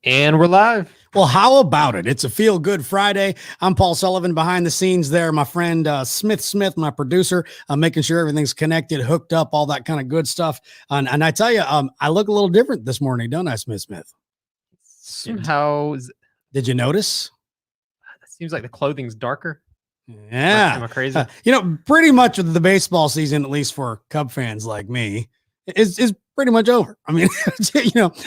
And we're live. Well, how about it? It's a feel-good Friday. I'm Paul Sullivan behind the scenes there. My friend Smith, my producer, making sure everything's connected, hooked up, all that kind of good stuff. And I tell you, I look a little different this morning, don't I, Smith? Somehow, Did you notice? it seems like the clothing's darker. Yeah. Am I crazy? Pretty much the baseball season, at least for Cub fans like me, is pretty much over. I mean,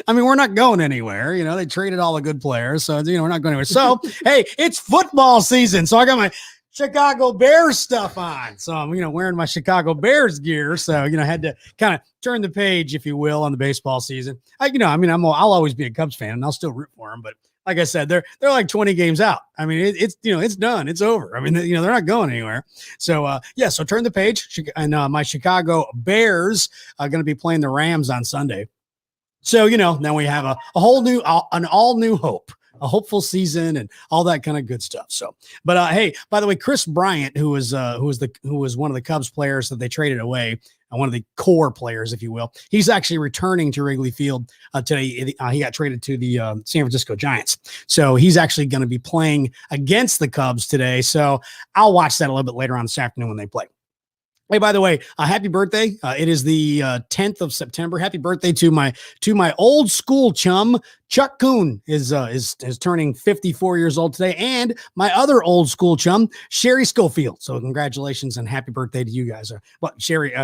we're not going anywhere. They traded all the good players, so we're not going anywhere. So, hey, it's football season. So I got my Chicago Bears stuff on. So I'm, wearing my Chicago Bears gear. So, I had to kind of turn the page, if you will, on the baseball season. I'll always be a Cubs fan and I'll still root for them, but like I said, they're like 20 games out. I mean, it's done. It's over. I mean, they're not going anywhere. So, so turn the page. And my Chicago Bears are going to be playing the Rams on Sunday. So, now we have a whole new, an all new hope, a hopeful season and all that kind of good stuff. So, but hey, by the way, Chris Bryant, who was one of the Cubs players that they traded away, one of the core players, if you will, he's actually returning to Wrigley Field today. He got traded to the San Francisco Giants. So he's actually going to be playing against the Cubs today. So I'll watch that a little bit later on this afternoon when they play. Hey, by the way, happy birthday. It is the 10th of September. Happy birthday to my old school chum. Chuck Kuhn is turning 54 years old today, and my other old school chum, Sherry Schofield. So congratulations and happy birthday to you guys. Sherry,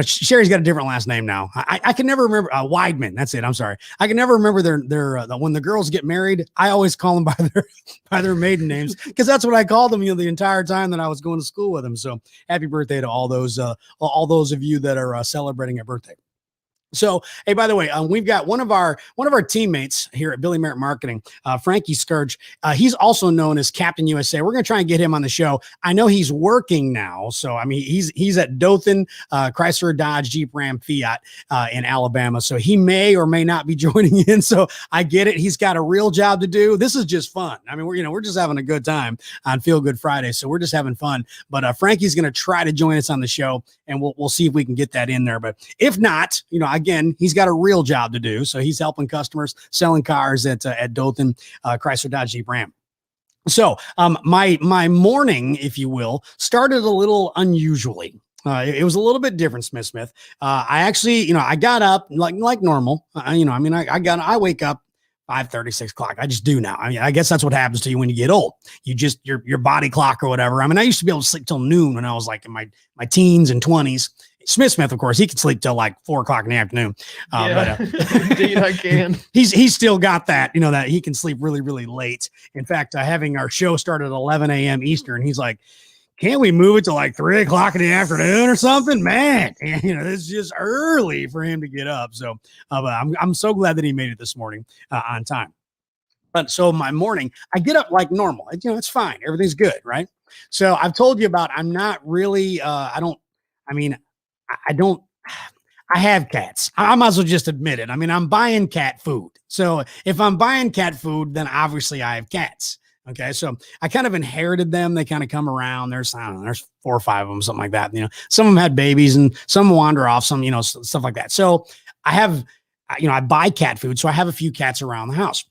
Sherry's got a different last name now. I can never remember Weidman. That's it. I'm sorry. I can never remember their when the girls get married. I always call them by their maiden names because that's what I called them the entire time that I was going to school with them. So happy birthday to all those of you that are celebrating a birthday. So, hey, by the way, we've got one of our teammates here at Billy Merritt Marketing, Frankie Scourge. He's also known as Captain USA. We're going to try and get him on the show. I know he's working now. So, I mean, he's at Dothan, Chrysler, Dodge, Jeep, Ram, Fiat in Alabama. So he may or may not be joining in. So I get it. He's got a real job to do. This is just fun. I mean, we're just having a good time on Feel Good Friday. So we're just having fun. But Frankie's going to try to join us on the show, and we'll see if we can get that in there. But if not, again, he's got a real job to do. So he's helping customers selling cars at Dothan, Chrysler, Dodge, Jeep, Ram. So my morning, if you will, started a little unusually. It was a little bit different, Smith. I actually, I got up like normal. I wake up 5:30, 6 o'clock. I just do now. I mean, I guess that's what happens to you when you get old. You just, your body clock or whatever. I mean, I used to be able to sleep till noon when I was like in my teens and 20s. Smith, of course, he could sleep till like 4 o'clock in the afternoon. Indeed, I can. He's still got that, that he can sleep really, really late. In fact, having our show start at 11 a.m. Eastern, he's like, can't we move it to like 3 o'clock in the afternoon or something? Man, it's just early for him to get up. So but I'm so glad that he made it this morning on time. But so my morning, I get up like normal. It's fine. Everything's good, right? So I've told you about, I'm not really, I have cats. I might as well just admit it. I mean, I'm buying cat food. So if I'm buying cat food, then obviously I have cats. Okay. So I kind of inherited them. They kind of come around. There's 4 or 5 of them, something like that. Some of them had babies and some wander off, some, stuff like that. So I have, I buy cat food. So I have a few cats around the house,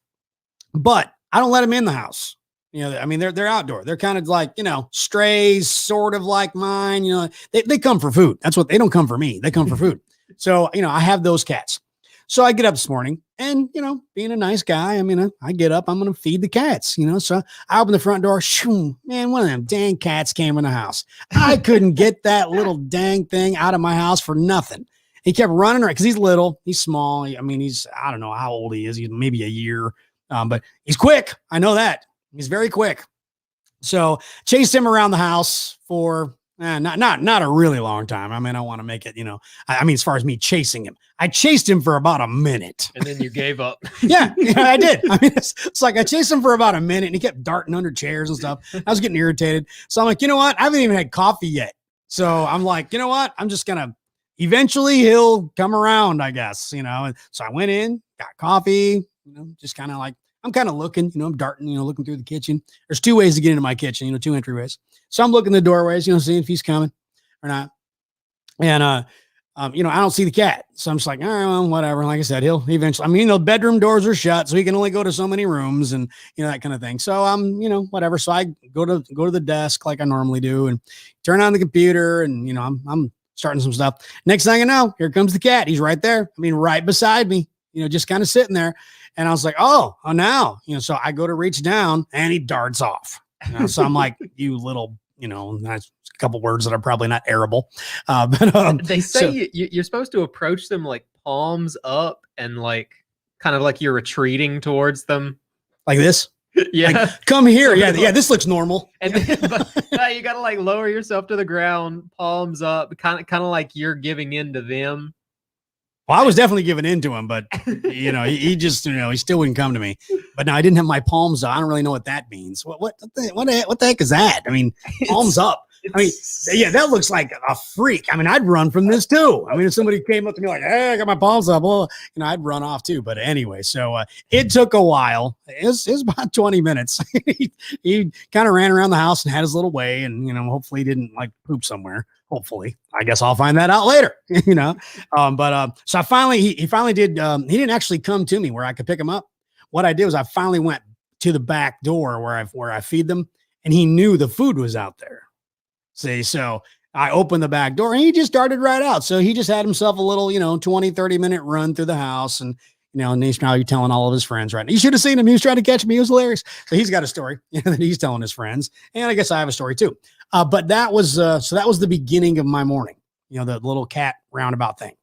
but I don't let them in the house. They're outdoor. They're kind of like, strays, sort of like mine. They come for food. That's what they don't come for me. They come for food. So, I have those cats. So I get up this morning and, being a nice guy, I get up, I'm going to feed the cats, so I open the front door. Shoo, man, one of them dang cats came in the house. I couldn't get that little dang thing out of my house for nothing. He kept running around because he's little, he's small. I don't know how old he is. He's maybe a year, but he's quick. I know that. He's very quick. So chased him around the house for not a really long time. I don't want to make it, as far as me chasing him, I chased him for about a minute. And then you gave up. Yeah, I did. It's like I chased him for about a minute and he kept darting under chairs and stuff. I was getting irritated. So I'm like, you know what? I haven't even had coffee yet. So I'm like, you know what? I'm just going to, eventually he'll come around, I guess, So I went in, got coffee, just kind of like, I'm kind of looking, I'm darting, looking through the kitchen. There's 2 ways to get into my kitchen, 2 entryways. So I'm looking the doorways, seeing if he's coming or not. And You know, I don't see the cat. So I'm just like, all right, well, whatever. Like I said, he'll eventually, I mean, the bedroom doors are shut, so he can only go to so many rooms and, you know, that kind of thing. So you know, whatever. So I go to the desk like I normally do and turn on the computer and, you know, I'm starting some stuff. Next thing I know, here comes the cat. He's right there. I mean, right beside me, you know, just kind of sitting there. And I was like, oh, now, you know, so I go to reach down and he darts off. You know, so I'm like, you little, you know, that's a couple words that are probably not arable. But They say so, you're supposed to approach them like palms up and like kind of like you're retreating towards them. like this. Yeah. Like, come here. So Yeah. like- Yeah. This looks normal. And then, but you gotta like lower yourself to the ground, palms up, kind of like you're giving in to them. Well, I was definitely giving in to him, but you know, he just, you know, he still wouldn't come to me. But no, I didn't have my palms up. I don't really know what that means. What the heck is that? I mean, palms up. I mean, yeah, that looks like a freak. I mean, I'd run from this too. I mean, if somebody came up to me like, hey, I got my palms up, well, you know, I'd run off too. But anyway, so it took a while. It was about 20 minutes. he kind of ran around the house and had his little way, and you know, hopefully he didn't like poop somewhere. Hopefully, I guess I'll find that out later, you know? So I finally, he finally did, he didn't actually come to me where I could pick him up. What I did was I finally went to the back door where I feed them, and he knew the food was out there. See, so I opened the back door and he just darted right out. So he just had himself a little, you know, 20, 30-minute run through the house. And, you know, and he's now telling all of his friends right now. You should have seen him. He was trying to catch me. It was hilarious. So he's got a story that he's telling his friends. And I guess I have a story too. But that was, so that was the beginning of my morning, you know, the little cat roundabout thing.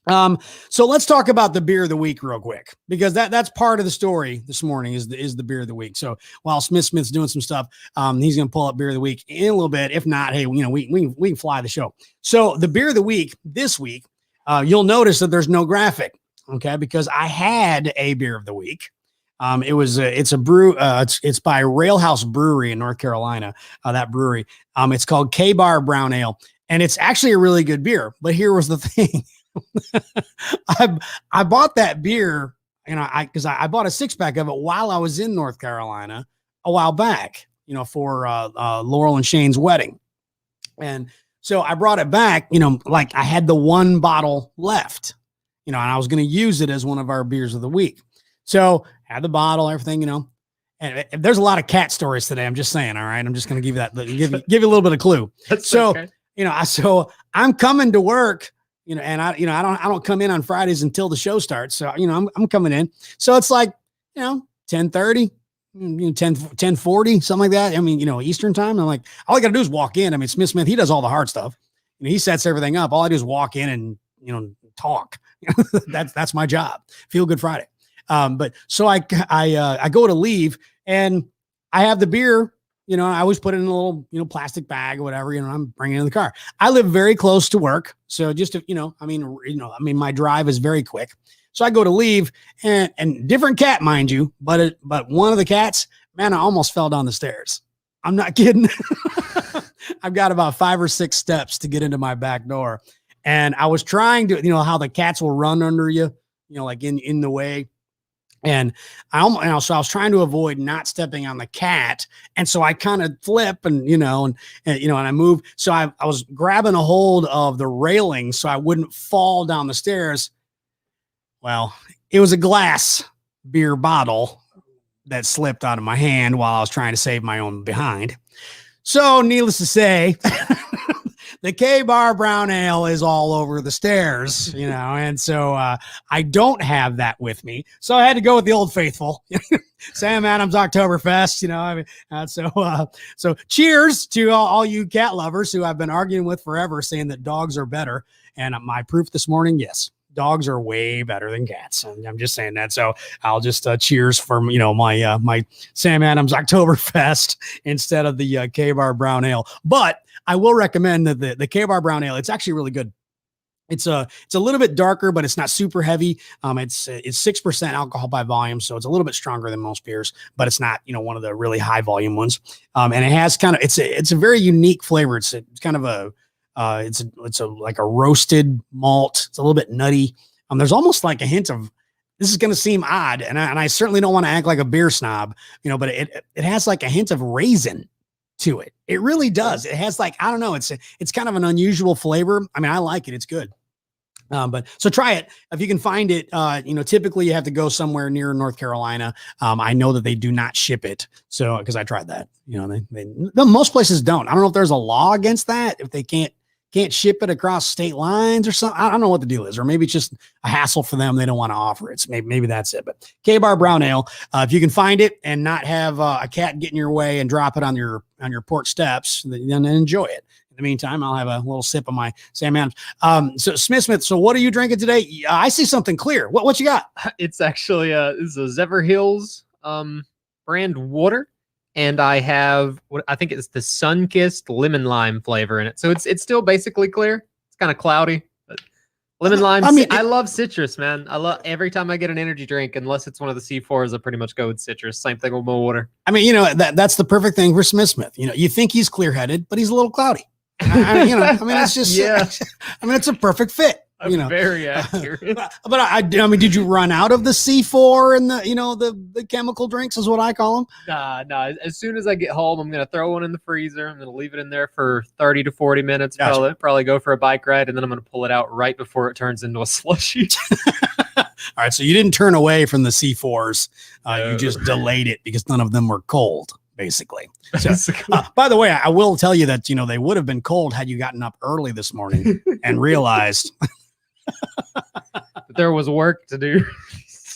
So let's talk about the beer of the week real quick, because that's part of the story this morning is the beer of the week. So while Smith's doing some stuff, he's going to pull up beer of the week in a little bit. If not, hey, you know, we can fly the show. So the beer of the week this week, you'll notice that there's no graphic. Okay. Because I had a beer of the week. It's a brew. It's by Railhouse Brewery in North Carolina. That brewery, it's called K-Bar Brown Ale, and it's actually a really good beer. But here was the thing. I bought that beer, you know, because I bought a 6-pack of it while I was in North Carolina a while back, you know, for Laurel and Shane's wedding. And so I brought it back, you know, like I had the one bottle left, you know, and I was going to use it as one of our beers of the week. So had the bottle, everything, you know, and there's a lot of cat stories today. I'm just saying. All right. I'm just going to give you that, give you a little bit of clue. So, okay. You know, so I'm coming to work, you know, and I don't come in on Fridays until the show starts. So, you know, I'm coming in. So it's like, you know, 10:30, you know, 10:40, something like that. I mean, you know, Eastern time. I'm like, all I got to do is walk in. I mean, Smith, he does all the hard stuff. You know, he sets everything up. All I do is walk in and, you know, talk. That's my job. Feel Good Friday. But so I go to leave and I have the beer. You know, I always put it in a little, you know, plastic bag or whatever, you know, I'm bringing it in the car. I live very close to work. So just to, you know, I mean, my drive is very quick. So I go to leave and different cat, mind you, but one of the cats, man, I almost fell down the stairs. I'm not kidding. I've got about 5 or 6 steps to get into my back door. And I was trying to, you know, how the cats will run under you, you know, like in the way. And I was trying to avoid not stepping on the cat. And so I kind of flip and I move. So I was grabbing a hold of the railing so I wouldn't fall down the stairs. Well, it was a glass beer bottle that slipped out of my hand while I was trying to save my own behind. So needless to say, the K-Bar Brown Ale is all over the stairs, you know, and so I don't have that with me. So I had to go with the Old Faithful, Sam Adams Oktoberfest, you know. I mean, so cheers to all you cat lovers who I've been arguing with forever, saying that dogs are better. And my proof this morning, yes, dogs are way better than cats. And I'm just saying that. So I'll just cheers for, you know, my Sam Adams Oktoberfest instead of the K-Bar Brown Ale. But I will recommend that the K-Bar Brown Ale. It's actually really good. It's a little bit darker, but it's not super heavy. It's 6% alcohol by volume, so it's a little bit stronger than most beers, but it's not, you know, one of the really high volume ones. And it has kind of it's a very unique flavor. It's kind of a like a roasted malt. It's a little bit nutty. There's almost like a hint of, this is going to seem odd, and I certainly don't want to act like a beer snob, you know, but it has like a hint of raisin to it. It really does. It has like, I don't know. It's kind of an unusual flavor. I mean, I like it. It's good. But so try it if you can find it. Typically you have to go somewhere near North Carolina. I know that they do not ship it. So, cause I tried that, most places don't. I don't know if there's a law against that. If they can't ship it across state lines or something. I don't know what the deal is, or maybe it's just a hassle for them. They don't want to offer it. So maybe that's it. But K-Bar Brown Ale, if you can find it and not have a cat get in your way and drop it on your porch steps, then enjoy it. In the meantime, I'll have a little sip of my Sam Adams. So Smith, so what are you drinking today? I see something clear. What you got? It's actually this is a Zever Hills brand water, and I have what I think it's the Sun-Kissed lemon lime flavor in it. So it's still basically clear. It's kind of cloudy, but lemon lime. I mean, I love citrus, man. I love every time I get an energy drink, unless it's one of the C4s, I pretty much go with citrus. Same thing with my water. I mean, that's the perfect thing for Smith. You think he's clear-headed, but he's a little cloudy. It's just, it's a perfect fit. Very accurate. But I mean, did you run out of the C4 and the chemical drinks is what I call them? Nah. As soon as I get home, I'm going to throw one in the freezer. I'm going to leave it in there for 30 to 40 minutes. Gotcha. Probably go for a bike ride, and then I'm going to pull it out right before it turns into a slushy. All right. So you didn't turn away from the C4s. You just delayed it because none of them were cold. Basically. So, by the way, I will tell you that, they would have been cold had you gotten up early this morning and realized there was work to do.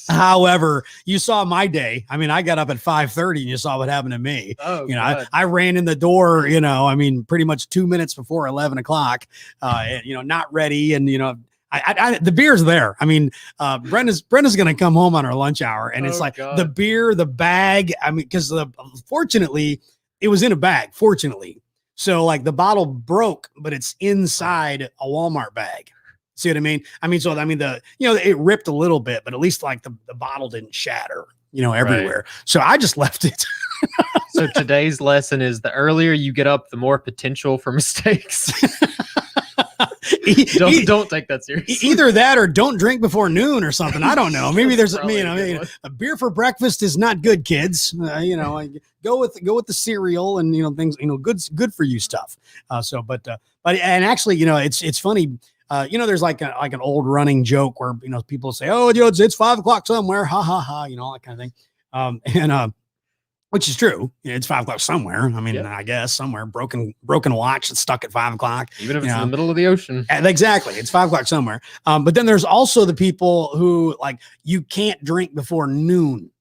However, you saw my day. I mean, I got up at 5:30 and you saw what happened to me. Oh, I ran in the door, pretty much 2 minutes before 11 o'clock, not ready. And, the beer's there. I mean, Brenda's going to come home on her lunch hour, and it's like God. The beer, the bag. I mean, because fortunately it was in a bag, fortunately. So like the bottle broke, but it's inside a Walmart bag. See what I mean? It ripped a little bit, but at least like the bottle didn't shatter, everywhere. Right. So I just left it. So today's lesson is the earlier you get up, the more potential for mistakes. Don't take that seriously. Either that or don't drink before noon or something. I don't know. Maybe there's a beer for breakfast is not good, kids. Go with the cereal and things, good for you stuff. But actually, it's funny. There's like an old running joke where people say, oh, it's 5 o'clock somewhere, ha ha ha, all that kind of thing. Which is true. It's 5 o'clock somewhere. I mean, I guess somewhere broken watch that's stuck at 5 o'clock. Even if it's in the middle of the ocean. Exactly. It's 5 o'clock somewhere. But then there's also the people who like, you can't drink before noon.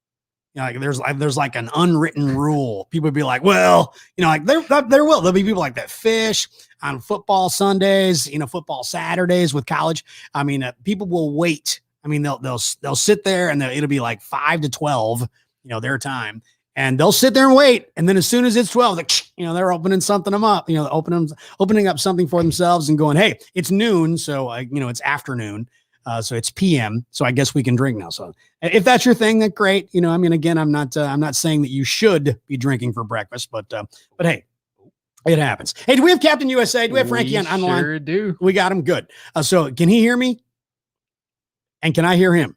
There's like an unwritten rule. People would be like, well, there'll be people like that fish on football Sundays, football Saturdays with college. I mean, people will wait. I mean, they'll sit there and it'll be like 5 to 12, their time. And they'll sit there and wait. And then as soon as it's 12, they're opening something up, opening up something for themselves and going, hey, it's noon. So, it's afternoon. So it's PM. So I guess we can drink now. So if that's your thing, then great. Again, I'm not saying that you should be drinking for breakfast, but hey, it happens. Hey, do we have Captain USA? Do we have Frankie on the line? Sure do. We got him. Good. So can he hear me? And can I hear him?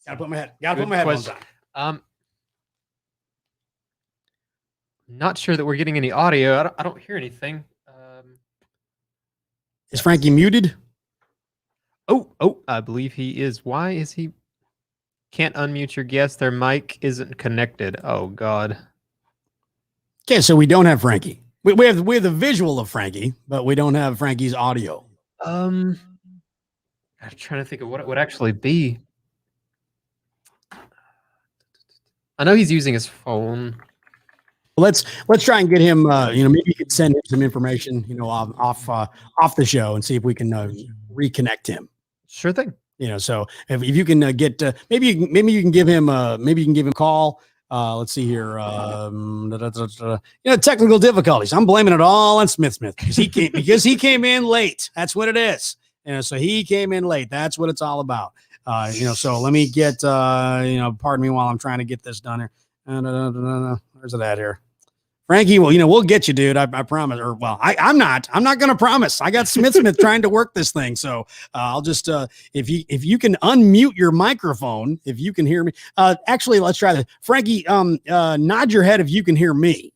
Gotta put my headphones on. Not sure that we're getting any audio. I don't hear anything. Is Frankie muted? Oh, I believe he is. Why is he? Can't unmute your guest. Their mic isn't connected. Oh God. Okay, so we don't have Frankie. We have the visual of Frankie, but we don't have Frankie's audio. I'm trying to think of what it would actually be. I know he's using his phone. Let's try and get him. Maybe you could send him some information, off the show and see if we can reconnect him. Sure thing. So if you can get, maybe you can give him a call. Let's see here. Technical difficulties. I'm blaming it all on Smith because he came in late. That's what it is. So he came in late. That's what it's all about. So let me get, pardon me while I'm trying to get this done here. Where's it at here? Frankie, well, we'll get you, dude. I promise. Or, well, I'm not going to promise. I got Smith trying to work this thing. So I'll just, if you can unmute your microphone, if you can hear me. Actually, let's try this. Frankie, nod your head if you can hear me.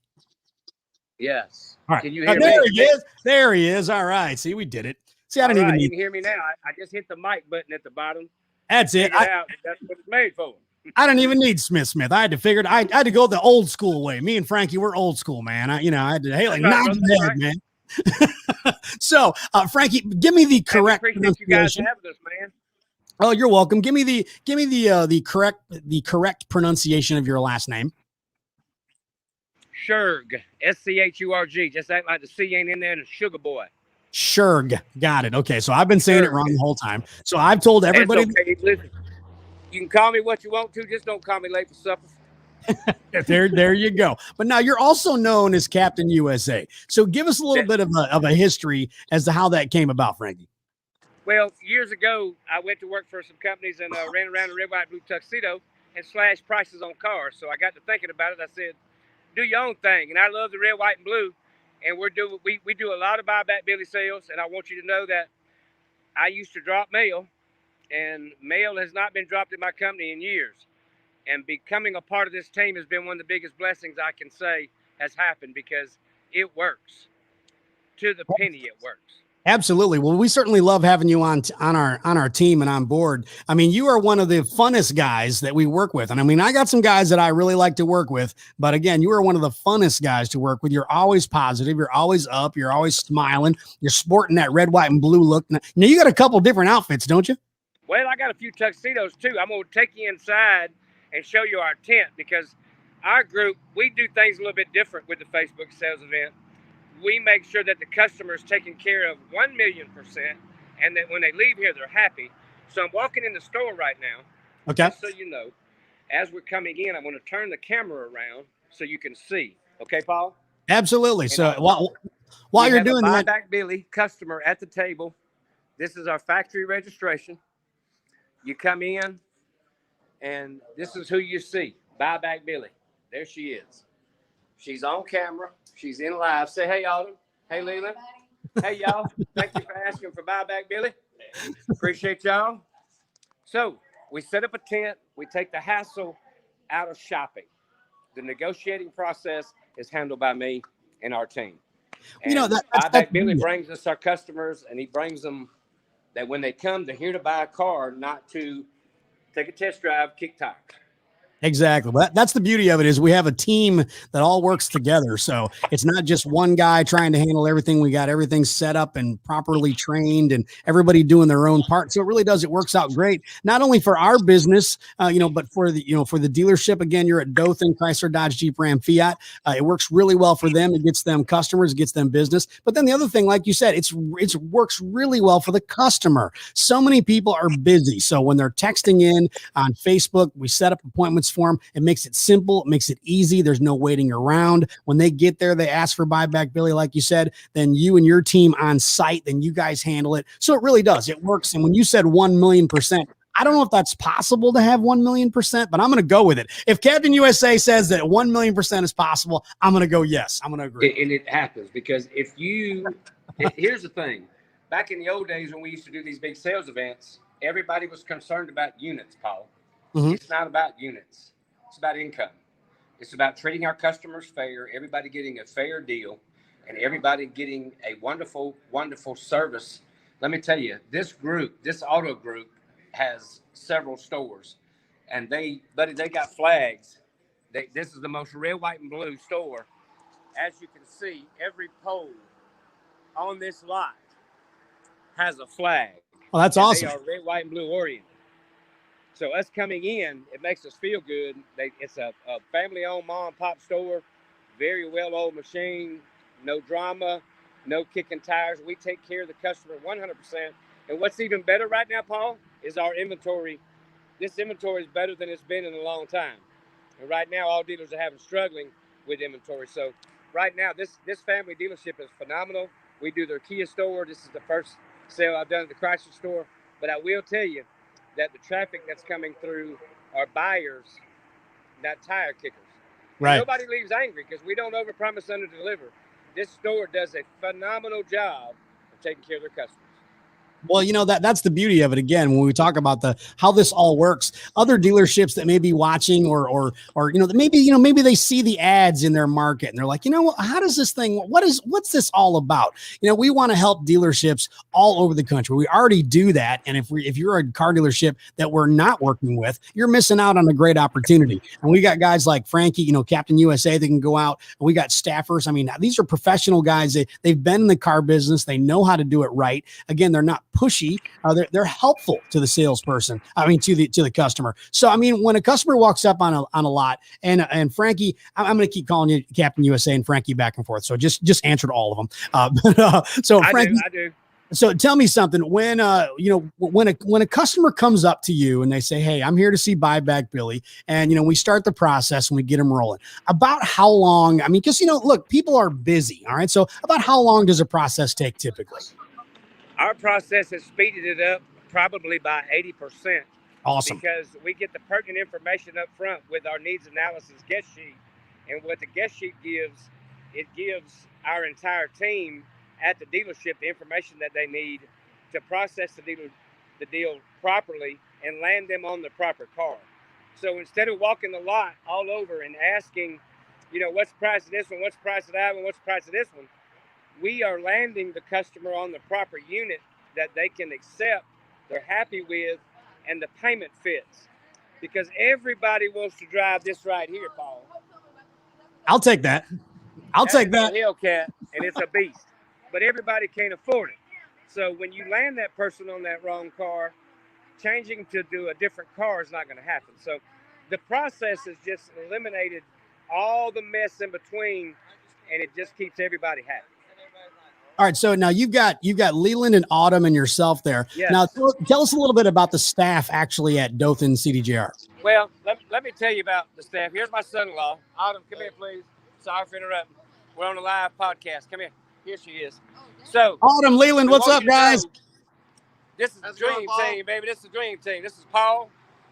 Yes. All right. Can you hear me? There he is. There he is. All right. See, we did it. See, I All didn't even right, you need. can hear me now. I just hit the mic button at the bottom and That's it. figured out that's what it's made for. I didn't even need Smith. I had to figure it. I had to go the old school way. Me and Frankie, we're old school, man. I had to, hey, That's like, right, nod brother. your That's head, right. man. So, Frankie, give me the And we correct appreciate you guys pronunciation. having us, man. Oh, you're welcome. Give me the correct pronunciation of your last name. Schurg, Schurg. Just act like the C ain't in there and sugar boy. Schurg. Got it. Okay, so I've been saying it Schurg. wrong the whole time. So I've told everybody. It's okay. Listen, you can call me what you want to. Just don't call me late for supper. There you go. But now you're also known as Captain USA. So give us a little bit of a history as to how that came about, Frankie. Well, years ago, I went to work for some companies and ran around in a red, white, blue tuxedo and slashed prices on cars. So I got to thinking about it. I said, do your own thing. And I love the red, white, and blue. And we do a lot of buyback Billy sales. And I want you to know that I used to drop mail, and mail has not been dropped at my company in years. And becoming a part of this team has been one of the biggest blessings I can say has happened, because it works. To the penny, it works. Absolutely. Well, we certainly love having you on our team and on board. I mean, you are one of the funnest guys that we work with. And I mean, I got some guys that I really like to work with, but again, you are one of the funnest guys to work with. You're always positive. You're always up. You're always smiling. You're sporting that red, white, and blue look. Now, you got a couple different outfits, don't you? Well, I got a few tuxedos too. I'm going to take you inside and show you our tent, because our group, we do things a little bit different with the Facebook sales event. We make sure that the customer is taken care of 1,000,000%, and that when they leave here, they're happy. So I'm walking in the store right now. Okay. Just so you know, as we're coming in, I'm going to turn the camera around so you can see. Okay, Paul? Absolutely. And so while you're doing that, buyback Billy customer at the table. This is our factory registration. You come in, and this is who you see. Buyback Billy. There she is. She's on camera. She's in live. Say hey, Autumn. Hey, Leland. Hey, y'all. Thank you for asking for Buyback Billy. Appreciate y'all. So we set up a tent. We take the hassle out of shopping. The negotiating process is handled by me and our team. And Buyback Billy brings us our customers, and he brings them that when they come, they're here to buy a car, not to take a test drive, kick tires. Exactly. Well, that's the beauty of it, is we have a team that all works together. So it's not just one guy trying to handle everything. We got everything set up and properly trained, and everybody doing their own part. So it really does. It works out great, not only for our business, but for the dealership. Again, you're at Dothan, Chrysler, Dodge, Jeep, Ram, Fiat. It works really well for them. It gets them customers, it gets them business. But then the other thing, like you said, it works really well for the customer. So many people are busy. So when they're texting in on Facebook, we set up appointments for them. It makes it simple. It makes it easy. There's no waiting around. When they get there, they ask for Buyback Billy, like you said, then you and your team on site, then you guys handle it. So it really does. It works. And when you said 1,000,000%, I don't know if that's possible to have 1,000,000%, but I'm going to go with it. If Captain USA says that 1,000,000% is possible, I'm going to go yes. I'm going to agree. And it happens, because here's the thing. Back in the old days when we used to do these big sales events, everybody was concerned about units, Paul. Mm-hmm. It's not about units. It's about income. It's about treating our customers fair, everybody getting a fair deal, and everybody getting a wonderful, wonderful service. Let me tell you, this auto group, has several stores, and they got flags. This is the most red, white, and blue store. As you can see, every pole on this lot has a flag. Well, that's awesome. They are red, white, and blue oriented. So us coming in, it makes us feel good. It's a family-owned mom-and-pop store, very well-oiled machine, no drama, no kicking tires. We take care of the customer 100%. And what's even better right now, Paul, is our inventory. This inventory is better than it's been in a long time. And right now, all dealers are struggling with inventory. So right now, this family dealership is phenomenal. We do their Kia store. This is the first sale I've done at the Chrysler store. But I will tell you that the traffic that's coming through are buyers, not tire kickers. Right. And nobody leaves angry, because we don't overpromise, underdeliver. This store does a phenomenal job of taking care of their customers. Well, that's the beauty of it. Again, when we talk about how this all works, other dealerships that may be watching or that maybe they see the ads in their market and they're like, how does this thing, what's this all about? We want to help dealerships all over the country. We already do that. And if you're a car dealership that we're not working with, you're missing out on a great opportunity. And we got guys like Frankie, Captain USA, that can go out, and we got staffers. I mean, these are professional guys. They've been in the car business. They know how to do it right. Again, they're not pushy. They're helpful to the salesperson. I mean, to the customer. So, I mean, when a customer walks up on a lot, and Frankie, I'm going to keep calling you Captain USA and Frankie back and forth. So just answered all of them. So Frankie, I do. So tell me something. When when a customer comes up to you and they say, "Hey, I'm here to see Buyback Billy," and we start the process and we get them rolling. About how long? I mean, because look, people are busy. All right. So about how long does a process take typically? Our process has speeded it up probably by 80%. Awesome. Because we get the pertinent information up front with our needs analysis guest sheet. And what the guest sheet gives, it gives our entire team at the dealership the information that they need to process the deal properly and land them on the proper car. So instead of walking the lot all over and asking, what's the price of this one, what's the price of that one, what's the price of this one, we are landing the customer on the proper unit that they can accept, they're happy with, and the payment fits. Because everybody wants to drive this right here, Paul. I'll take that. That's take that. A Hellcat, and it's a beast. But everybody can't afford it. So when you land that person on that wrong car, changing to do a different car is not going to happen. So the process has just eliminated all the mess in between, and it just keeps everybody happy. All right, so now you've got Leland and Autumn and yourself there. Yes. Now tell us a little bit about the staff actually at Dothan CDJR. Well, let me tell you about the staff. Here's my son-in-law. Autumn, come here, please. Sorry for interrupting. We're on a live podcast. Come here. Here she is. So Autumn, Leland, what's up, guys? This is the dream team, baby. This is the dream team. This is Paul.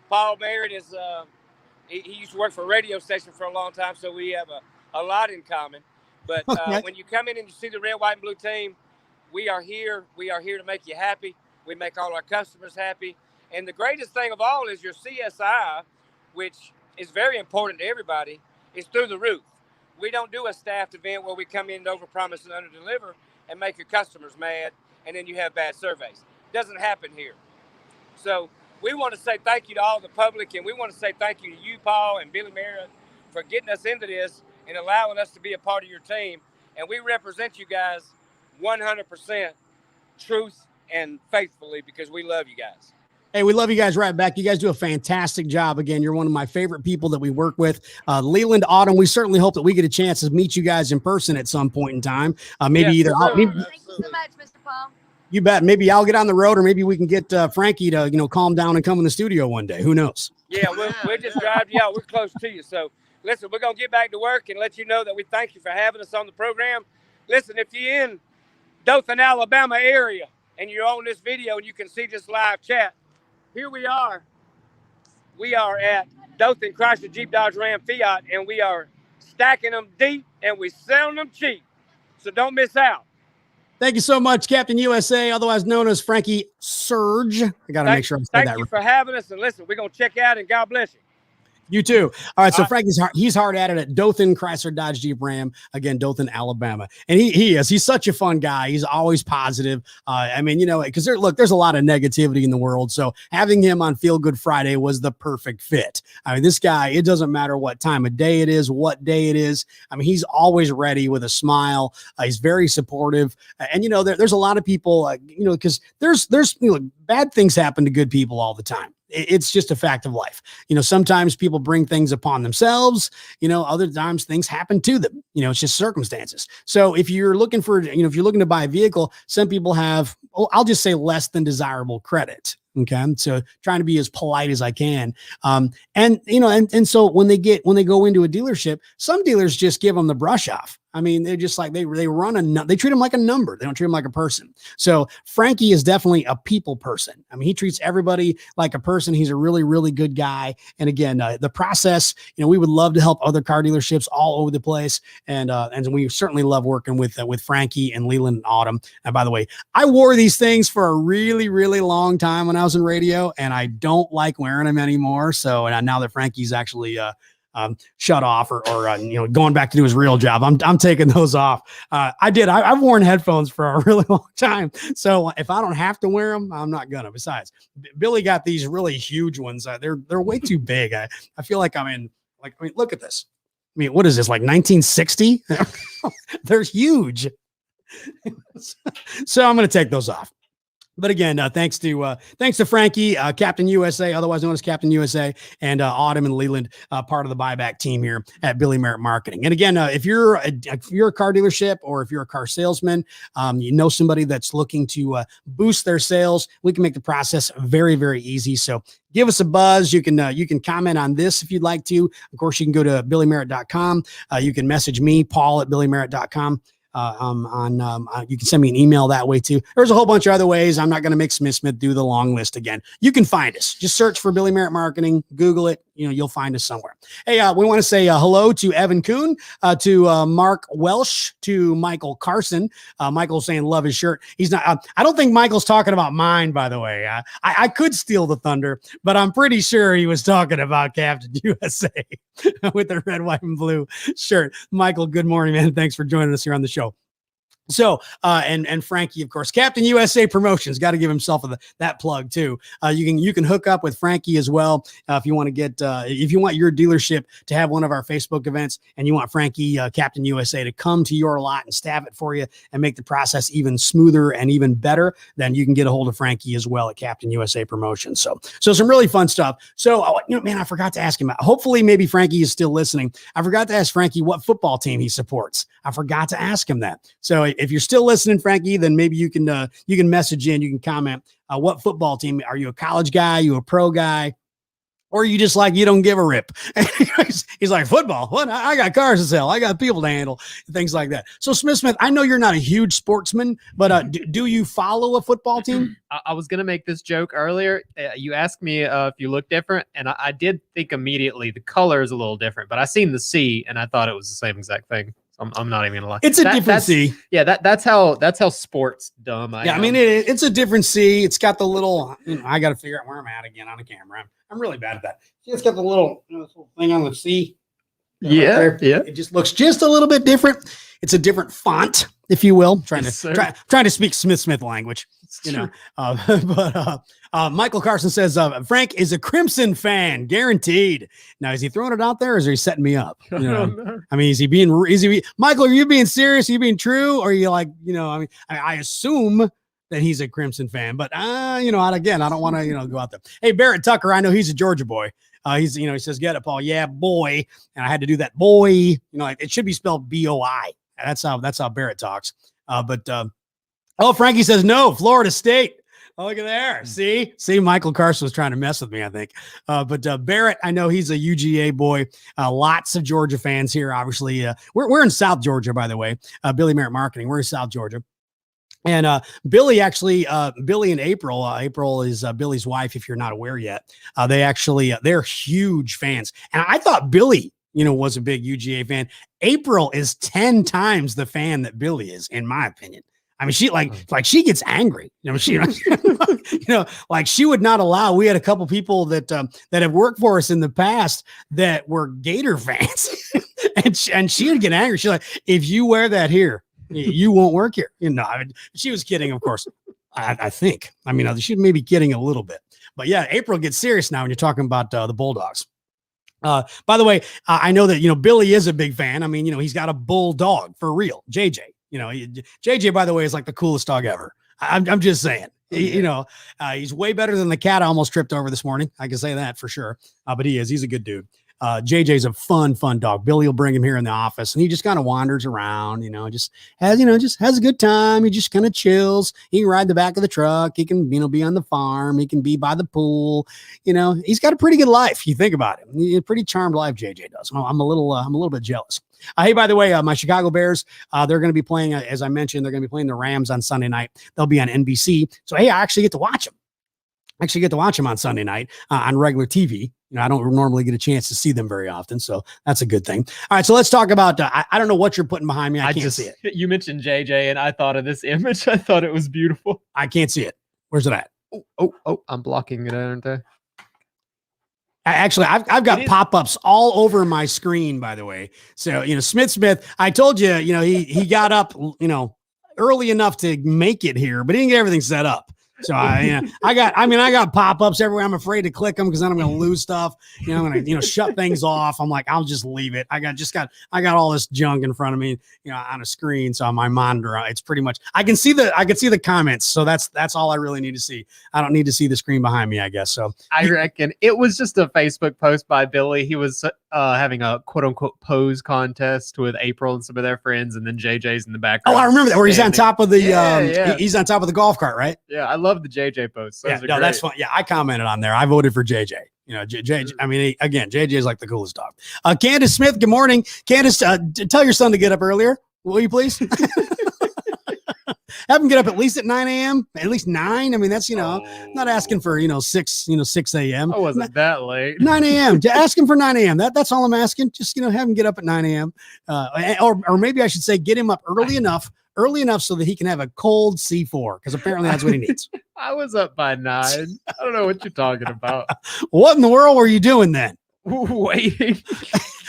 Paul Merritt is he used to work for a radio station for a long time, so we have a lot in common. But when you come in and you see the red, white, and blue team, we are here. We are here to make you happy. We make all our customers happy. And the greatest thing of all is your CSI, which is very important to everybody, is through the roof. We don't do a staffed event where we come in and overpromise and underdeliver and make your customers mad, and then you have bad surveys. It doesn't happen here. So we want to say thank you to all the public, and we want to say thank you to you, Paul, and Billy Merritt for getting us into this and allowing us to be a part of your team. And we represent you guys 100% truth and faithfully because we love you guys. Hey, we love you guys right back. You guys do a fantastic job. Again, you're one of my favorite people that we work with. Leland, Autumn, we certainly hope that we get a chance to meet you guys in person at some point in time. Maybe yes, either. Thank you so much, Mr. Paul. You bet. Maybe I'll get on the road, or maybe we can get Frankie to calm down and come in the studio one day. Who knows? Yeah, we'll just drive you out. We're close to you. So listen, we're going to get back to work and let you know that we thank you for having us on the program. Listen, if you're in Dothan, Alabama area and you're on this video and you can see this live chat, here we are. We are at Dothan Chrysler Jeep Dodge Ram Fiat, and we are stacking them deep and we selling them cheap. So don't miss out. Thank you so much, Captain USA, otherwise known as Frankie Surge. I got to make sure I say that right. Thank you for having us. And listen, we're going to check out, and God bless you. You too. All right. So Frankie's hard at it at Dothan Chrysler Dodge Jeep Ram, again, Dothan, Alabama. And he's such a fun guy. He's always positive. I mean, because there's a lot of negativity in the world. So having him on Feel Good Friday was the perfect fit. I mean, this guy, it doesn't matter what time of day it is, what day it is. I mean, he's always ready with a smile. He's very supportive. And, there's a lot of people, because there's bad things happen to good people all the time. It's just a fact of life. Sometimes people bring things upon themselves, other times things happen to them, it's just circumstances. So if you're looking for, if you're looking to buy a vehicle, some people have, I'll just say less than desirable credit. Okay. So trying to be as polite as I can. And so when they go into a dealership, some dealers just give them the brush off. I mean, they're just like, they treat him like a number. They don't treat him like a person. So Frankie is definitely a people person. I mean, he treats everybody like a person. He's a really, really good guy. And again, the process, we would love to help other car dealerships all over the place. And we certainly love working with Frankie and Leland and Autumn. And by the way, I wore these things for a really, really long time when I was in radio, and I don't like wearing them anymore. So now that Frankie's actually shut off or going back to do his real job, I'm taking those off. I've worn headphones for a really long time. So if I don't have to wear them, I'm not gonna. Besides, Billy got these really huge ones. They're way too big. I feel like look at this. I mean, what is this, like 1960? They're huge. So I'm going to take those off. But again, thanks to Frankie, Captain USA, otherwise known as Captain USA, and Autumn and Leland, part of the buyback team here at Billy Merritt Marketing. And again, if you're a car dealership or if you're a car salesman, somebody that's looking to boost their sales, we can make the process very, very easy. So give us a buzz. You can comment on this if you'd like to. Of course, you can go to billymerritt.com. You can message me, Paul, at billymerritt.com. You can send me an email that way too. There's a whole bunch of other ways. I'm not going to make Smith do the long list again. You can find us. Just search for Billy Merritt Marketing, Google it. You'll find us somewhere. Hey, we want to say hello to Evan Kuhn, to Mark Welsh, to Michael Carson. Michael's saying love his shirt. He's not. I don't think Michael's talking about mine, by the way. I could steal the thunder, but I'm pretty sure he was talking about Captain USA with the red, white, and blue shirt. Michael, good morning, man. Thanks for joining us here on the show. So, and Frankie, of course, Captain USA Promotions, got to give himself that plug too. You can hook up with Frankie as well. If you want to if you want your dealership to have one of our Facebook events and you want Frankie, Captain USA, to come to your lot and staff it for you and make the process even smoother and even better, then you can get a hold of Frankie as well at Captain USA Promotions. So some really fun stuff. So, man, I forgot to ask him, hopefully maybe Frankie is still listening. I forgot to ask Frankie what football team he supports. I forgot to ask him that. So if you're still listening, Frankie, then maybe you can message in, you can comment, what football team, are you a college guy? Are you a pro guy? Or you just like, you don't give a rip. He's like, football? What? I got cars to sell. I got people to handle, things like that. So Smith, I know you're not a huge sportsman, but do you follow a football team? I was going to make this joke earlier. You asked me if you look different, and I did think immediately the color is a little different, but I seen the C and I thought it was the same exact thing. I'm not even gonna lie. It's a different C. Yeah, that's how sports dumb. I mean, it's a different C. It's got the little. I got to figure out where I'm at again on the camera. I'm really bad at that. See, it's got the little, this little thing on the C. Yeah. It just looks just a little bit different. It's a different font, if you will. Trying to speak Smith language. But Michael Carson says Frank is a Crimson fan, guaranteed. Now, is he throwing it out there, or is he setting me up? I mean, is he Michael? Are you being serious? Are you being true? Or are you like, I assume that he's a Crimson fan, but again, I don't want to go out there. Hey, Barrett Tucker, I know he's a Georgia boy. He says, get it, Paul. Yeah, boy. And I had to do that, boy. It should be spelled B-O-I. That's how Barrett talks. Frankie says no, Florida State. Oh, look at there. See, Michael Carson was trying to mess with me, I think. But Barrett, I know he's a UGA boy. Lots of Georgia fans here, obviously. We're in South Georgia, by the way. Billy Merritt Marketing. We're in South Georgia. And Billy and April is Billy's wife, if you're not aware yet. They're huge fans. And I thought Billy, was a big UGA fan. April is 10 times the fan that Billy is, in my opinion. I mean, she she gets angry. She would not allow. We had a couple people that have worked for us in the past that were Gator fans, and she would get angry. She's like, if you wear that here, you won't work here. She was kidding, of course. I think. I mean, she may be kidding a little bit, but yeah, April gets serious now when you're talking about the Bulldogs. By the way, I know that Billy is a big fan. I mean, he's got a bulldog for real, JJ. JJ, by the way, is like the coolest dog ever. I'm just saying. He's way better than the cat I almost tripped over this morning. I can say that for sure. But he is. He's a good dude. JJ's a fun dog. Billy will bring him here in the office, and he just kind of wanders around, just has a good time. He just kind of chills. He can ride the back of the truck. He can, be on the farm. He can be by the pool. He's got a pretty good life. You think about it. A pretty charmed life, JJ does. I'm a little bit jealous. Hey, by the way, my Chicago Bears, they're going to be playing, as I mentioned, they're going to be playing the Rams on Sunday night. They'll be on NBC. So, hey, I actually get to watch them. On Sunday night on regular TV. I don't normally get a chance to see them very often, so that's a good thing. All right, so let's talk about. I don't know what you're putting behind me. I can't see it. You mentioned JJ, and I thought of this image. I thought it was beautiful. I can't see it. Where's it at? Oh! I'm blocking it, aren't I? Actually, I've got pop-ups all over my screen. By the way, so Smith. I told you, he got up, early enough to make it here, but he didn't get everything set up. So I got pop-ups everywhere. I'm afraid to click them because then I'm going to lose stuff. I'm going to, shut things off. I'm like, I'll just leave it. I got all this junk in front of me, on a screen. So on my monitor, it's pretty much, I can see the comments. So that's all I really need to see. I don't need to see the screen behind me, I guess. So I reckon it was just a Facebook post by Billy. He was having a quote unquote pose contest with April and some of their friends. And then JJ's in the background. Oh, I remember that where he's on top of the, he's on top of the golf cart, right? Yeah. I love the JJ post. That's fun. Yeah, I commented on there. I voted for JJ. JJ. I mean, again, JJ is like the coolest dog. Candace Smith. Good morning, Candace. Tell your son to get up earlier, will you please? Have him get up at least at 9 a.m. At least 9. I mean, that's not asking for 6 a.m. I wasn't that late. 9 a.m. Ask him for 9 a.m. That's all I'm asking. Just have him get up at 9 a.m. Or maybe I should say get him up early enough so that he can have a cold C4, because apparently that's what he needs. I was up by 9. I don't know what you're talking about. What in the world were you doing then? Waiting.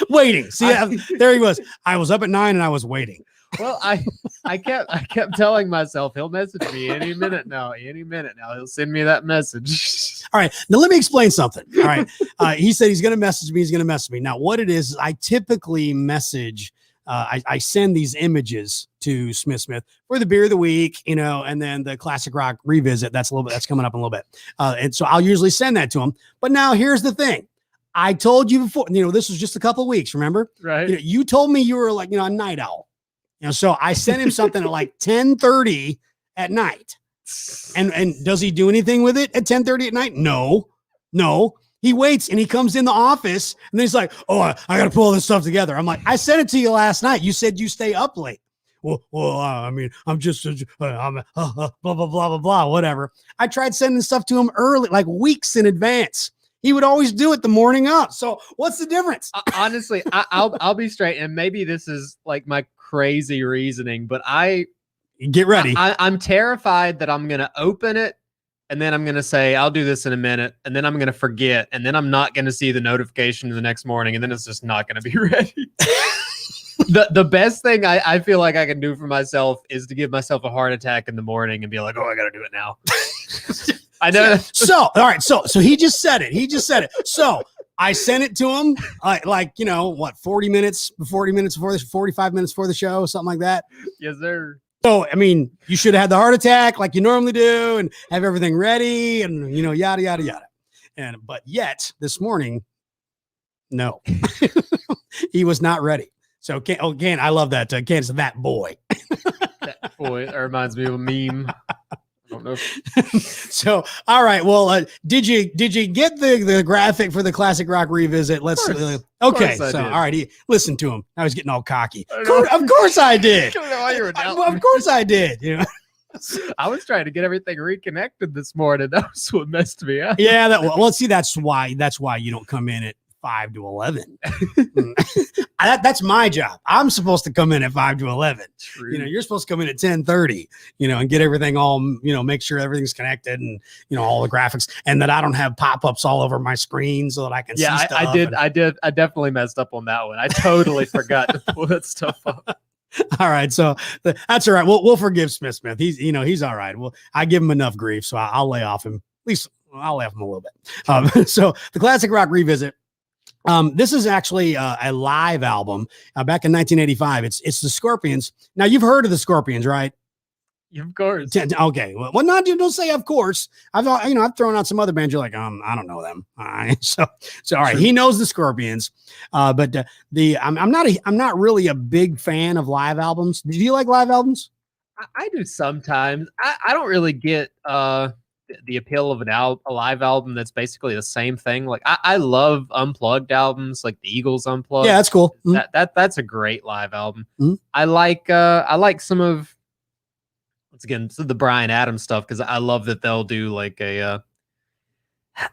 Waiting. See, there he was. I was up at 9 and I was waiting. Well, I kept telling myself he'll message me any minute now. He'll send me that message. All right. Now let me explain something. All right. He said he's going to message me. Now what it is, I typically message. I send these images to Smith for the beer of the week, and then the classic rock revisit. That's coming up in a little bit. And so I'll usually send that to him. But now here's the thing. I told you before, this was just a couple of weeks, remember? Right. You told me you were like, a night owl. So I sent him something at like 10:30 at night. And does he do anything with it at 10:30 at night? No. He waits and he comes in the office and then he's like, oh, I got to pull this stuff together. I'm like, I sent it to you last night. You said you stay up late. Well, I mean, I'm just, blah, blah, blah, blah, whatever. I tried sending stuff to him early, like weeks in advance. He would always do it the morning up. So what's the difference? Honestly, I'll be straight. And maybe this is like my crazy reasoning, but get ready. I'm terrified that I'm going to open it. And then I'm going to say, I'll do this in a minute. And then I'm going to forget. And then I'm not going to see the notification the next morning. And then it's just not going to be ready. The best thing I feel like I can do for myself is to give myself a heart attack in the morning and be like, oh, I got to do it now. I know. So, all right. So he just said it. So I sent it to him like 40 minutes before this, 45 minutes before the show, something like that. Yes, sir. So, I mean, you should have had the heart attack like you normally do and have everything ready and, yada, yada, yada. But yet this morning, no, he was not ready. So again, I love that. Candace, that boy. That boy, that reminds me of a meme. I don't know. So, all right. Well, did you get the graphic for the classic rock revisit? Let's. Okay. So, all right. He listened to him. I was getting all cocky. Of course I did. I don't know why you were of course I did. I was trying to get everything reconnected this morning. That was what messed me up. Yeah. Well, see, that's why you don't come in at 5 to 11. That's my job. I'm supposed to come in at 5 to 11. True. You're supposed to come in at 10:30, and get everything all, make sure everything's connected and, all the graphics, and that I don't have pop-ups all over my screen so that I can see stuff. I definitely messed up on that one. I totally forgot to pull that stuff up. All right. So that's all right. We'll forgive Smith. He's all right. Well, I give him enough grief. So I'll lay off him. At least I'll lay off him a little bit. So the classic rock revisit. This is actually a live album back in 1985. It's the Scorpions. Now you've heard of the Scorpions, right? Of course. Okay, well, not don't say of course. I've thrown out some other bands. You're like, I don't know them. All right, so all right. True. He knows the Scorpions, but I'm not really a big fan of live albums. Do you like live albums? I do sometimes. I don't really get the appeal of a live album that's basically the same thing. Like I love unplugged albums, like the Eagles Unplugged. Yeah, that's cool. Mm-hmm. That's a great live album. Mm-hmm. I like some of, once again, the Bryan Adams stuff, because I love that they'll do like a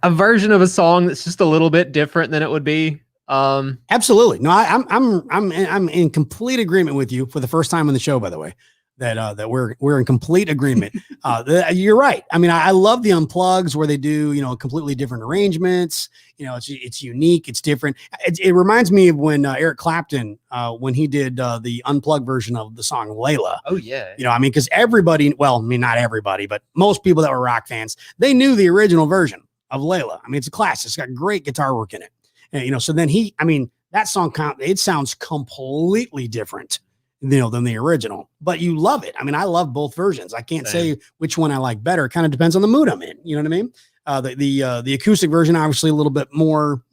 version of a song that's just a little bit different than it would be. Absolutely. No, I'm in complete agreement with you for the first time on the show, by the way, that we're in complete agreement. You're right. I mean, I love the unplugs where they do, completely different arrangements. It's unique. It's different. It reminds me of when Eric Clapton, when he did the unplugged version of the song Layla. Oh yeah. Because everybody, well, I mean, not everybody, but most people that were rock fans, they knew the original version of Layla. I mean, it's a classic. It's got great guitar work in it. And, so then that song, it sounds completely different, than the original, but you love it. I mean, I love both versions. I can't say which one I like better. It kind of depends on the mood I'm in. You know what I mean? The acoustic version, obviously a little bit more,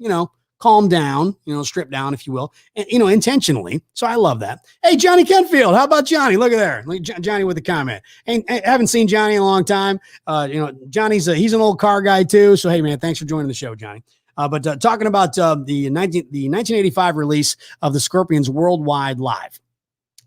calmed down, stripped down, if you will, and, intentionally. So I love that. Hey, Johnny Kenfield, how about Johnny? Look at there. Johnny with a comment. And I haven't seen Johnny in a long time. Johnny's he's an old car guy too. So, hey man, thanks for joining the show, Johnny. But talking about the 1985 release of the Scorpions Worldwide Live.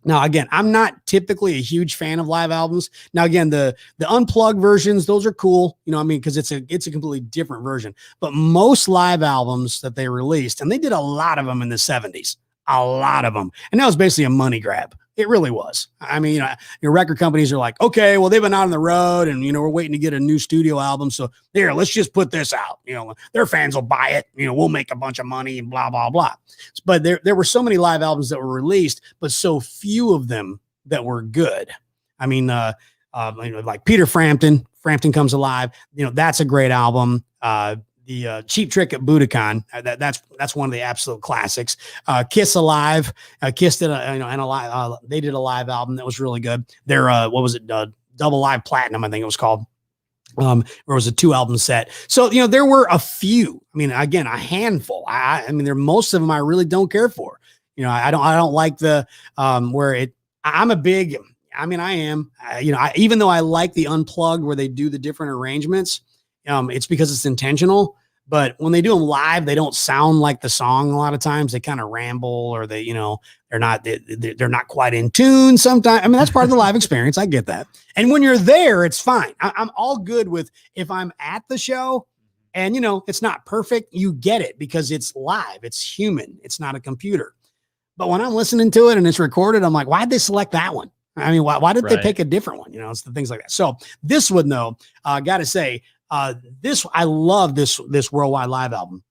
Now, again, I'm not typically a huge fan of live albums. Now, again, the unplugged versions, those are cool, because it's a completely different version. But most live albums that they released, and they did a lot of them in the 70s, a lot of them. And that was basically a money grab. It really was. I mean, your record companies are like, okay, well, they've been out on the road and, we're waiting to get a new studio album. So there, let's just put this out. Their fans will buy it. We'll make a bunch of money and blah, blah, blah. But there were so many live albums that were released, but so few of them that were good. I mean, like Peter Frampton Comes Alive. That's a great album. The Cheap Trick at Budokan, that's one of the absolute classics. Kiss Alive, Kiss did they did a live album that was really good. Their what was it? Double Live Platinum, I think it was called. Where it was a 2-album set. So there were a few. I mean, again, a handful. I mean, most of them I really don't care for. I don't like the where it. I'm a big. I mean, I am. Even though I like the unplugged where they do the different arrangements. It's because it's intentional, but when they do them live, they don't sound like the song. A lot of times they kind of ramble or they're not quite in tune sometimes. I mean, that's part of the live experience. I get that. And when you're there, it's fine. I'm all good with if I'm at the show and, it's not perfect. You get it because it's live. It's human. It's not a computer. But when I'm listening to it and it's recorded, I'm like, why'd they select that one? I mean, why did they pick a different one? It's the things like that. So this one though, got to say, I love this Worldwide Live album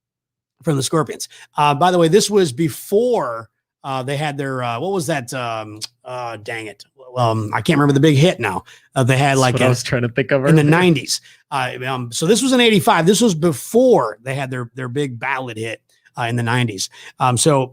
from the Scorpions. By the way, this was before they had their what was that? Dang it! I can't remember the big hit now. They had like I was trying to think of in the 90s. So this was in 85. This was before they had their big ballad hit. In the 90s.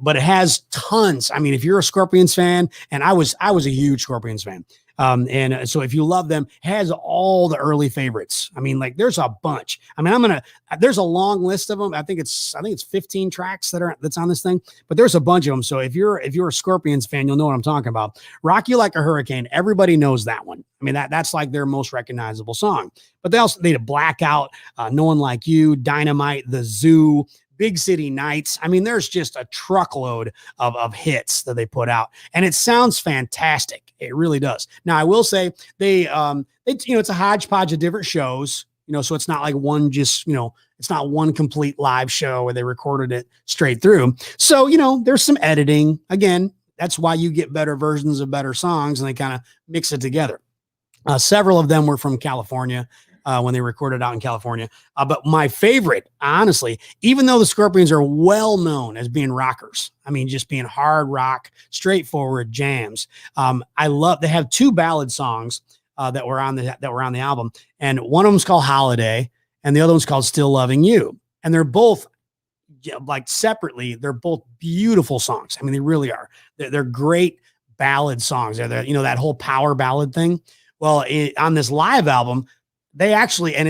But it has tons. I mean, if you're a Scorpions fan, and I was a huge Scorpions fan. So if you love them, it has all the early favorites. I mean, like there's a bunch. I mean, there's a long list of them. I think it's 15 tracks that's on this thing, but there's a bunch of them. So if you're a Scorpions fan, you'll know what I'm talking about. Rock You Like a Hurricane. Everybody knows that one. I mean, that's like their most recognizable song, but they did Blackout, No One Like You, Dynamite, The Zoo, Big City Nights. I mean, there's just a truckload of hits that they put out, and it sounds fantastic. It really does. Now, I will say it's a hodgepodge of different shows, so it's not like one it's not one complete live show where they recorded it straight through. So, there's some editing. Again, that's why you get better versions of better songs, and they kind of mix it together. Several of them were from California. When they recorded out in California. But my favorite, honestly, even though the Scorpions are well known as being rockers, I mean, just being hard rock, straightforward jams. They have 2 ballad songs that were on the album. And one of them's called Holiday and the other one's called Still Loving You. And they're both like separately, they're both beautiful songs. I mean, they really are. They're great ballad songs. They're that whole power ballad thing Well, on this live album, they actually, and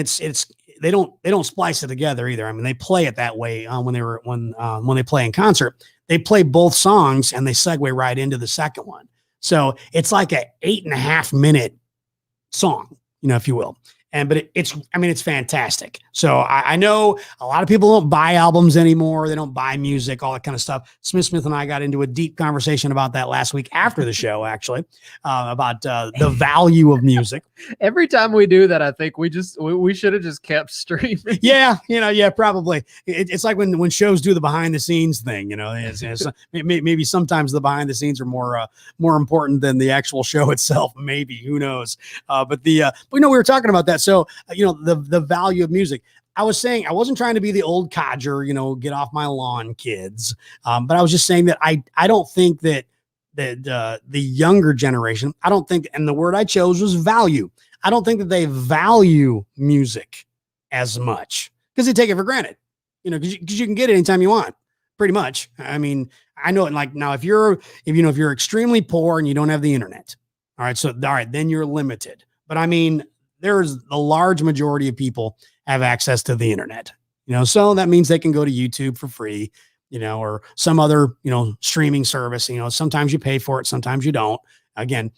they don't splice it together either. I mean, they play it that way when they play in concert. They play both songs and they segue right into the second one. So it's like a 8.5 minute song, if you will. But it's fantastic. So I know a lot of people don't buy albums anymore. They don't buy music, all that kind of stuff. Smith and I got into a deep conversation about that last week after the show, actually, about the value of music. Every time we do that, I think we should have just kept streaming. Yeah, probably. It's like when shows do the behind the scenes thing, maybe sometimes the behind the scenes are more important than the actual show itself. Maybe, who knows? But we were talking about that. So, the value of music. I was saying, I wasn't trying to be the old codger, get off my lawn, kids. But I was just saying that I don't think that the younger generation, I don't think, and the word I chose was value. I don't think that they value music as much because they take it for granted, because you can get it anytime you want, pretty much. I mean, I know it. Like now, if you're extremely poor and you don't have the internet, then you're limited. But I mean, there's the large majority of people have access to the internet, so that means they can go to YouTube for free, or some other, streaming service. Sometimes you pay for it, sometimes you don't. Again,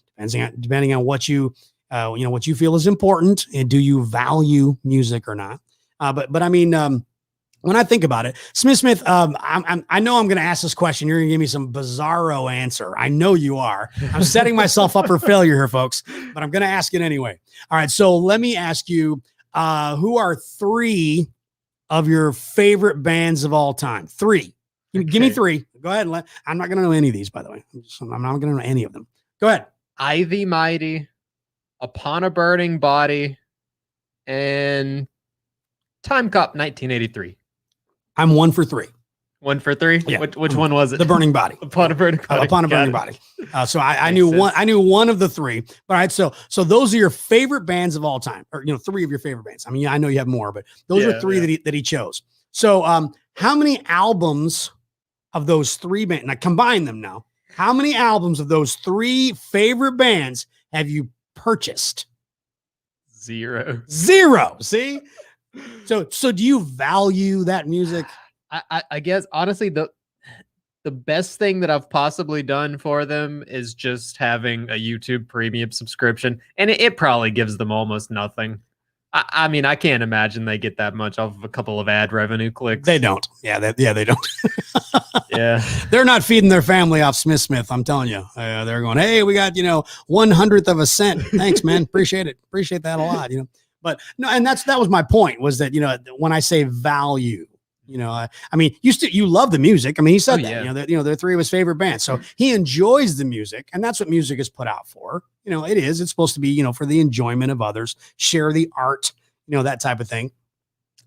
depending on what you feel is important, and do you value music or not? But I mean, when I think about it, Smith, I know I'm going to ask this question. You're going to give me some bizarro answer. I know you are. I'm setting myself up for failure here, folks, but I'm going to ask it anyway. All right. So let me ask you, who are 3 of your favorite bands of all time? 3. Give me 3. Go ahead. I'm not going to know any of these, by the way. I'm not going to know any of them. Go ahead. Ivy Mighty, Upon a Burning Body, and Time Cop 1983. I'm 1 for 3. 1 for 3? Yeah. Which one was it? The Burning Body. Upon a Burning Body. Upon a Burning Body. So I knew sense. one. I knew one of the 3. All right. So those are your favorite bands of all time, or 3 of your favorite bands. I mean, I know you have more, but those are 3 that he chose. So how many albums of those 3 bands? Now combine them now. How many albums of those 3 favorite bands have you purchased? 0. See. So do you value that music? I guess honestly the best thing that I've possibly done for them is just having a YouTube premium subscription, and it probably gives them almost nothing. I mean, I can't imagine they get that much off of a couple of ad revenue clicks. They don't. Yeah, they don't. Yeah, they're not feeding their family off Smith. I'm telling you, they're going, hey, we got 1/100th of a cent. Thanks, man. Appreciate it. Appreciate that a lot. But no, and that was my point, was that, when I say value, I mean, you love the music. I mean, he said that, they're 3 of his favorite bands. So he enjoys the music, and that's what music is put out for. It's supposed to be, for the enjoyment of others, share the art, that type of thing.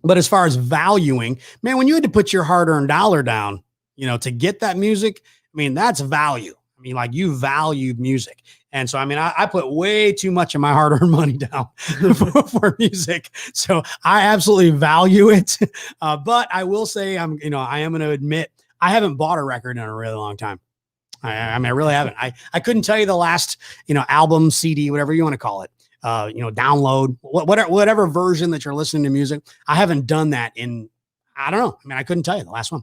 But as far as valuing, man, when you had to put your hard-earned dollar down, to get that music, I mean, that's value. I mean, like, you valued music. And so, I mean, I put way too much of my hard-earned money down for music. So I absolutely value it. But I will say, I am going to admit, I haven't bought a record in a really long time. I mean, I really haven't. I couldn't tell you the last, album, CD, whatever you want to call it, download, whatever version that you're listening to music. I haven't done that in, I don't know. I mean, I couldn't tell you the last one.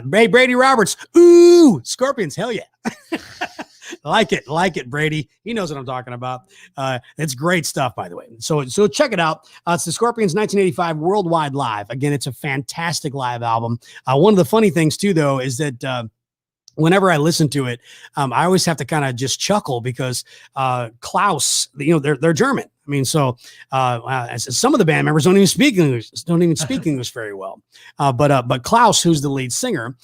Brady Roberts. Ooh, Scorpions. Hell yeah. Like it, Brady. He knows what I'm talking about. It's great stuff, by the way. So check it out. It's the Scorpions 1985 Worldwide Live. Again, it's a fantastic live album. One of the funny things too, though, is that whenever I listen to it, I always have to kind of just chuckle because Klaus, they're German. I mean, so some of the band members don't even speak English very well. But Klaus, who's the lead singer,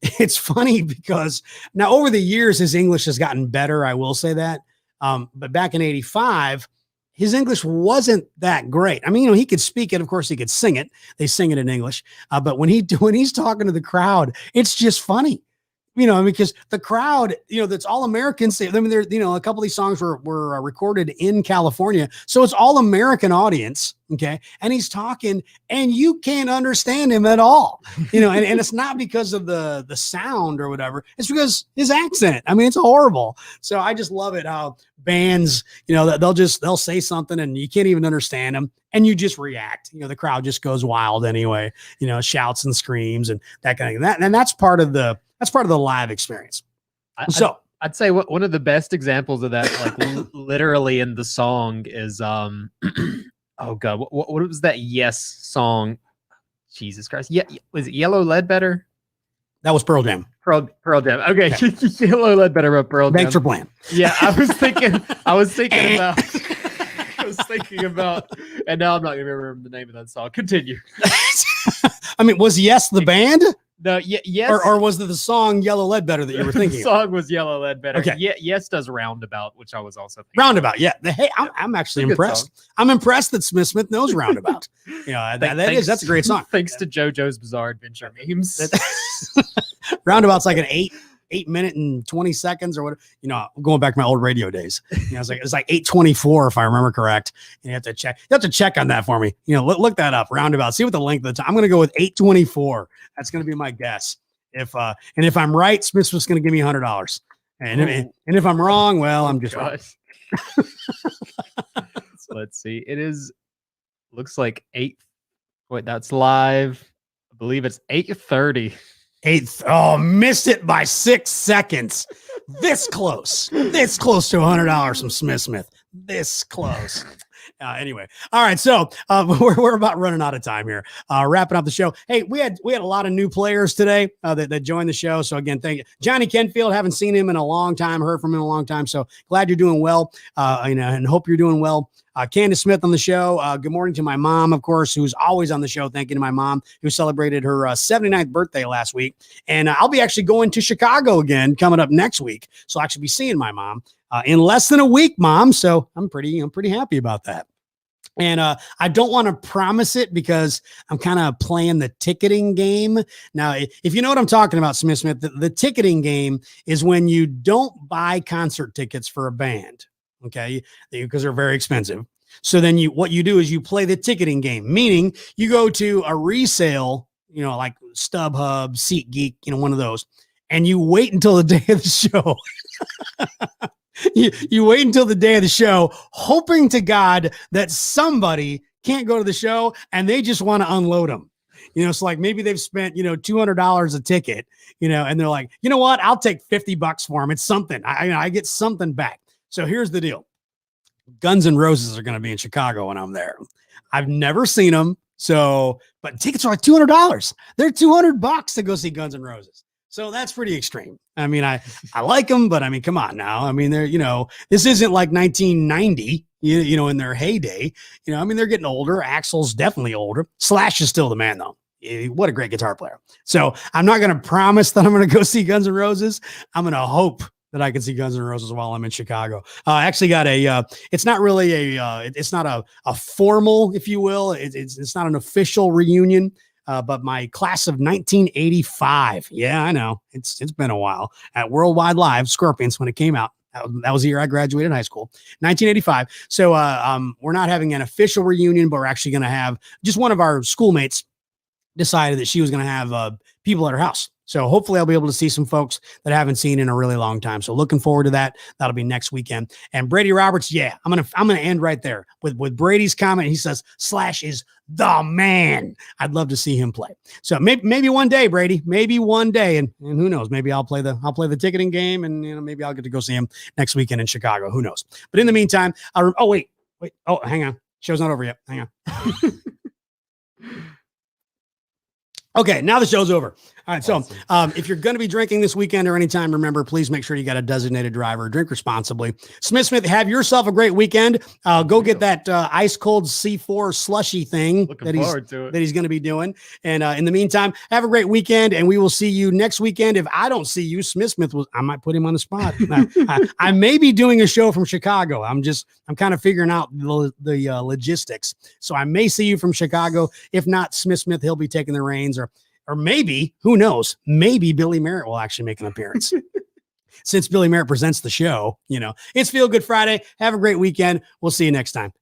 it's funny because now over the years, his English has gotten better. I will say that. But back in 85, his English wasn't that great. I mean, he could speak it. Of course, he could sing it. They sing it in English. But when he's talking to the crowd, it's just funny. because the crowd, that's all Americans. I mean, a couple of these songs were recorded in California. So it's all American audience. Okay. And he's talking and you can't understand him at all, and it's not because of the sound or whatever. It's because his accent. I mean, it's horrible. So I just love it how bands, they'll say something and you can't even understand them and you just react. The crowd just goes wild anyway, shouts and screams and that kind of thing. And that's part of the live experience. I'd say one of the best examples of that, like literally in the song is, oh God, what was that Yes song? Jesus Christ. Yeah. Was it Yellow Ledbetter? That was Pearl Jam. Pearl Jam. Okay. Yellow Ledbetter about Pearl Jam. Thanks for playing. Yeah. I was thinking about, and now I'm not going to remember the name of that song. Continue. I mean, was Yes the band? No, Yes. Or was it the song Yellow Ledbetter that you were thinking? The song was Yellow Ledbetter. Okay. Yes does Roundabout, which I was also thinking. Roundabout, yeah. Hey, I'm actually impressed. I'm impressed that Smith knows Roundabout. That's a great song. Thanks to JoJo's Bizarre Adventure memes. Roundabout's like an 8 minute and 20 seconds or whatever. Going back to my old radio days. It's like 8:24 if I remember correct. And you have to check on that for me. Look that up. Roundabout. See what the length of the time. I'm going to go with 8:24. That's going to be my guess. If I'm right, Smith's just going to give me $100. And if I'm wrong, well, I'm just wrong. So let's see. Looks like 8. Wait, that's live. I believe it's 8:30. Missed it by 6 seconds. This close to $100 from Smith. This close. Anyway, all right. So we're about running out of time here. Wrapping up the show. Hey, we had a lot of new players today that joined the show. So again, thank you, Johnny Kenfield. Haven't seen him in a long time. Heard from him in a long time. So glad you're doing well. And hope you're doing well. Candace Smith on the show. Good morning to my mom, of course, who's always on the show. Thank you to my mom who celebrated her 79th birthday last week. And I'll be actually going to Chicago again coming up next week. So I'll actually be seeing my mom in less than a week, Mom. So I'm pretty happy about that. And I don't want to promise it because I'm kind of playing the ticketing game. Now, if you know what I'm talking about, Smith, the ticketing game is when you don't buy concert tickets for a band. Okay, because they're very expensive. So then what you do is you play the ticketing game, meaning you go to a resale, like StubHub, SeatGeek, one of those, and you wait until the day of the show. You wait until the day of the show, hoping to God that somebody can't go to the show and they just want to unload them. So like maybe they've spent, $200 a ticket, and they're like, you know what? I'll take $50 for them. It's something. I get something back. So here's the deal. Guns N' Roses are going to be in Chicago when I'm there. I've never seen them. But tickets are like $200. They're $200 to go see Guns N' Roses. So that's pretty extreme. I mean, I like them, but I mean, come on now. I mean, they're, this isn't like 1990, in their heyday. I mean, they're getting older. Axl's definitely older. Slash is still the man though. What a great guitar player. So I'm not going to promise that I'm going to go see Guns N' Roses. I'm going to hope that I can see Guns N' Roses while I'm in Chicago. I actually got it's not really it's not a formal, if you will. It's not an official reunion. But my class of 1985. Yeah, I know. It's been a while. At Worldwide Live, Scorpions, when it came out. That was the year I graduated high school, 1985. So we're not having an official reunion, but we're actually going to have just one of our schoolmates decided that she was going to have people at her house. So hopefully I'll be able to see some folks that I haven't seen in a really long time. So looking forward to that. That'll be next weekend. And Brady Roberts, yeah, I'm gonna end right there with Brady's comment. He says Slash is the man. I'd love to see him play. So maybe one day, Brady, maybe one day, and who knows? Maybe I'll play the ticketing game, and maybe I'll get to go see him next weekend in Chicago. Who knows? But in the meantime, wait. Oh, hang on. Show's not over yet. Hang on. Okay, now the show's over. All right, so if you're going to be drinking this weekend or anytime, remember, please make sure you got a designated driver. Drink responsibly. Smith, have yourself a great weekend. Go get that ice cold C4 slushy thing that he's going to be doing. And in the meantime, have a great weekend, and we will see you next weekend. If I don't see you, Smith I might put him on the spot. I may be doing a show from Chicago. I'm kind of figuring out the logistics. So I may see you from Chicago. If not, Smith, he'll be taking the reins, or or maybe, who knows, maybe Billy Merritt will actually make an appearance. Since Billy Merritt presents the show, it's Feel Good Friday. Have a great weekend. We'll see you next time.